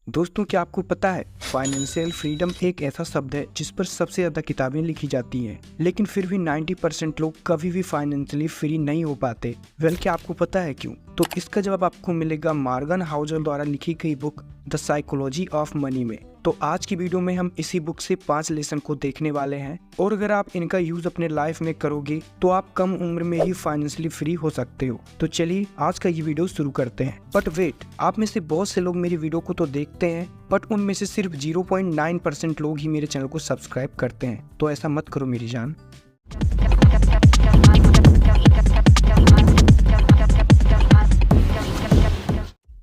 दोस्तों, क्या आपको पता है फाइनेंशियल फ्रीडम एक ऐसा शब्द है जिस पर सबसे ज्यादा किताबें लिखी जाती हैं, लेकिन फिर भी 90% लोग कभी भी फाइनेंशियली फ्री नहीं हो पाते। क्या आपको पता है क्यों? तो इसका जवाब आपको मिलेगा मॉर्गन हाउसल द्वारा लिखी गई book the psychology of money में। तो आज की वीडियो में हम इसी बुक से 5 लेसन को देखने वाले हैं, और अगर आप इनका यूज अपने लाइफ में करोगे तो आप कम उम्र में ही फाइनेंशियली फ्री हो सकते हो। तो चलिए आज का ये वीडियो शुरू करते हैं। बट वेट, आप में से बहुत से लोग मेरी वीडियो को तो देखते हैं, बट उनमें से सिर्फ 0.9% लोग ही मेरे चैनल को सब्सक्राइब करते हैं। तो ऐसा मत करो मेरी जान।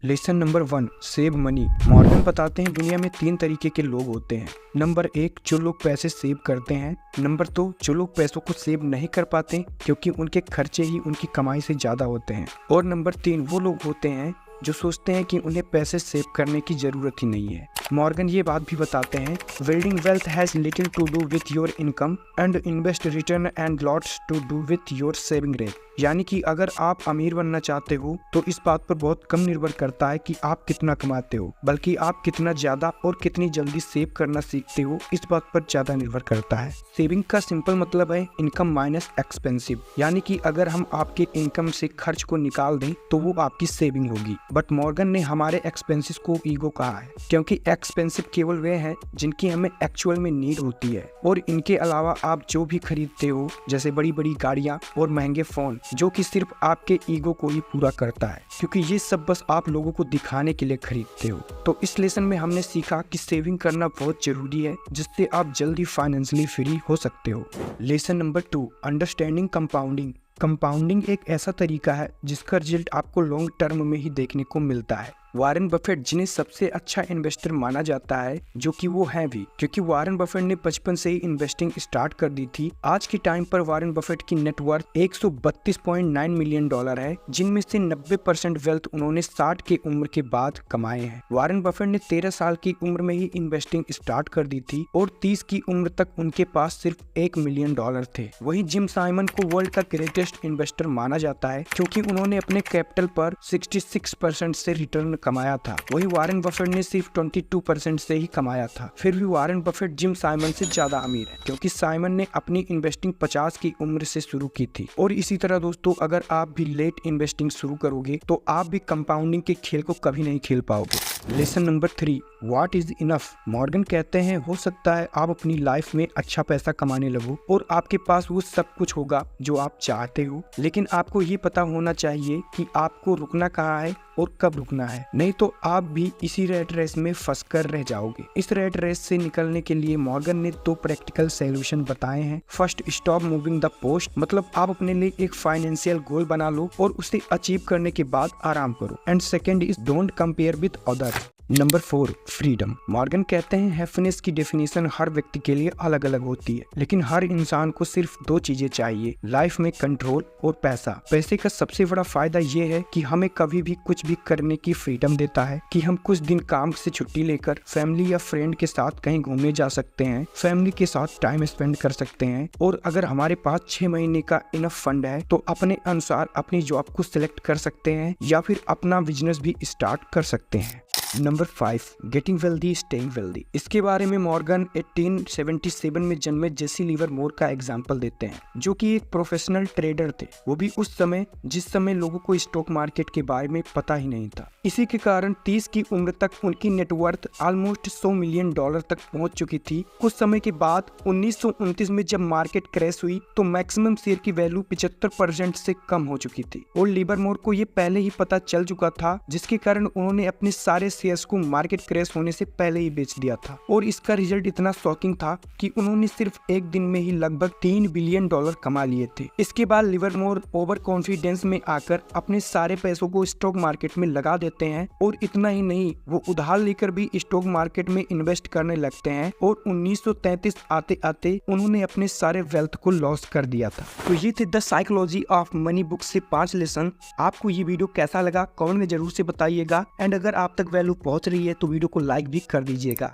Lesson number 1, save money. Morgan बताते हैं दुनिया में 3 तरीके के लोग होते हैं। नंबर 1, जो लोग पैसे सेव करते हैं। नंबर 2, जो लोग पैसों को सेव नहीं कर पाते क्योंकि उनके खर्चे ही उनकी कमाई से ज्यादा होते हैं। और नंबर 3, वो लोग होते हैं जो सोचते हैं कि उन्हें पैसे सेव करने की जरूरत ही नहीं है। मॉर्गन ये बात भी बताते हैं, building wealth has little to do with your income and invest return and lots to do with your saving rate. यानी कि अगर आप अमीर बनना चाहते हो तो इस बात पर बहुत कम निर्भर करता है कि आप कितना कमाते हो, बल्कि आप कितना ज्यादा और कितनी जल्दी सेव करना सीखते हो, इस बात पर ज्यादा निर्भर करता है। सेविंग का सिंपल मतलब है इनकम माइनस एक्सपेंसिव, यानी कि अगर हम आपके इनकम से खर्च को निकाल दें तो वो आपकी सेविंग होगी। बट मॉर्गन ने हमारे एक्सपेंसेस को ईगो कहा है, क्योंकि एक्सपेंसिव केवल वे हैं जिनकी हमें एक्चुअल में नीड होती है, और इनके अलावा आप जो भी खरीदते हो जैसे बड़ी बड़ी गाड़ियां और महंगे फोन, जो कि सिर्फ आपके ईगो को ही पूरा करता है, क्योंकि ये सब बस आप लोगों को दिखाने के लिए खरीदते हो। तो इस लेसन में हमने सीखा कि सेविंग करना बहुत जरूरी है, जिससे आप जल्दी फाइनेंशियली फ्री हो सकते हो। Lesson number 2, understanding compounding. Compounding एक ऐसा तरीका है जिसका रिजल्ट आपको लॉन्ग टर्म में ही देखने को मिलता है। वॉरेन बफेट, जिन्हें सबसे अच्छा इन्वेस्टर माना जाता है, जो कि वो हैं भी, क्योंकि वॉरेन बफेट ने बचपन से ही इन्वेस्टिंग स्टार्ट कर दी थी। आज के टाइम पर वॉरेन बफेट की नेटवर्थ $132.9 मिलियन है, जिनमें से 90% वेल्थ उन्होंने 60 की उम्र के बाद कमाए हैं। वॉरेन बफेट ने 13 साल की उम्र में ही इन्वेस्टिंग स्टार्ट कर दी थी, और 30 की उम्र तक उनके पास सिर्फ $1 मिलियन थे। वहीं जिम साइमन को वर्ल्ड का ग्रेटेस्ट इन्वेस्टर माना जाता है, क्योंकि उन्होंने अपने कैपिटल पर 66% से रिटर्न कमाया था। वही वॉरेन बफेट ने सिर्फ 22% से ही कमाया था। फिर भी वॉरेन बफेट जिम साइमन से ज्यादा अमीर है, क्योंकि साइमन ने अपनी इन्वेस्टिंग 50 की उम्र से शुरू की थी। और इसी तरह दोस्तों, अगर आप भी लेट इन्वेस्टिंग शुरू करोगे तो आप भी कंपाउंडिंग के खेल को कभी नहीं खेल पाओगे। Lesson number 3, what is enough. Morgan कहते हैं, हो सकता है आप अपनी लाइफ में अच्छा पैसा कमाने लगो और आपके पास वो सब कुछ होगा जो आप चाहते हो, लेकिन आपको ये पता होना चाहिए कि आपको रुकना कहाँ है और कब रुकना है, नहीं तो आप भी इसी रेट रेस में फंस कर रह जाओगे। इस रेट रेस से निकलने के लिए मॉर्गन ने 2 प्रैक्टिकल सॉल्यूशन बताए हैं। First, stop moving the post, मतलब आप अपने लिए एक फाइनेंशियल गोल बना लो और उसे अचीव करने के बाद आराम करो। And second is don't compare with other. Number 4, freedom. Morgan कहते हैं, हैप्पीनेस की डेफिनेशन हर व्यक्ति के लिए अलग अलग होती है, लेकिन हर इंसान को सिर्फ 2 चीजें चाहिए लाइफ में, कंट्रोल और पैसा। पैसे का सबसे बड़ा फायदा ये है कि हमें कभी भी कुछ भी करने की फ्रीडम देता है, कि हम कुछ दिन काम से छुट्टी लेकर फैमिली या फ्रेंड के साथ कहीं घूमने जा सकते हैं, फैमिली के साथ टाइम स्पेंड कर सकते हैं, और अगर हमारे पास 6 महीने का इनफ फंड है तो अपने अनुसार अपनी जॉब को सिलेक्ट कर सकते हैं या फिर अपना बिजनेस भी स्टार्ट कर सकते हैं। Number 5, getting wealthy staying wealthy. इसके बारे में मॉर्गन 1877 में जन्मे जेसी लिवरमोर का एग्जाम्पल देते हैं, जो कि एक प्रोफेशनल ट्रेडर थे, वो भी उस समय जिस समय लोगों को स्टॉक मार्केट के बारे में पता ही नहीं था। इसी के कारण 30 की उम्र तक उनकी नेटवर्थ ऑलमोस्ट $100 मिलियन तक पहुंच चुकी थी। कुछ समय के बाद 1929 में जब मार्केट क्रैश हुई तो मैक्सिमम शेयर की वैल्यू 75% से कम हो चुकी थी, और लिवरमोर को ये पहले ही पता चल चुका था, जिसके कारण उन्होंने अपने सारे शेयर्स को मार्केट क्रैश होने से पहले ही बेच दिया था। और इसका रिजल्ट इतना शॉकिंग था कि उन्होंने सिर्फ एक दिन में ही लगभग $3 बिलियन कमा लिए थे। इसके बाद लिवरमोर ओवर कॉन्फिडेंस में आकर अपने सारे पैसों को स्टॉक मार्केट में लगा देते हैं, और इतना ही नहीं, वो उधार लेकर भी स्टॉक मार्केट में इन्वेस्ट करने लगते हैं, और 1933 आते आते उन्होंने अपने सारे वेल्थ को लॉस कर दिया था। तो ये थे the psychology of money book से 5 लेसन। आपको ये वीडियो कैसा लगा कमेंट में जरूर से बताइएगा, एंड अगर आप तक वैल्यू पहुंच रही है तो वीडियो को लाइक भी कर दीजिएगा।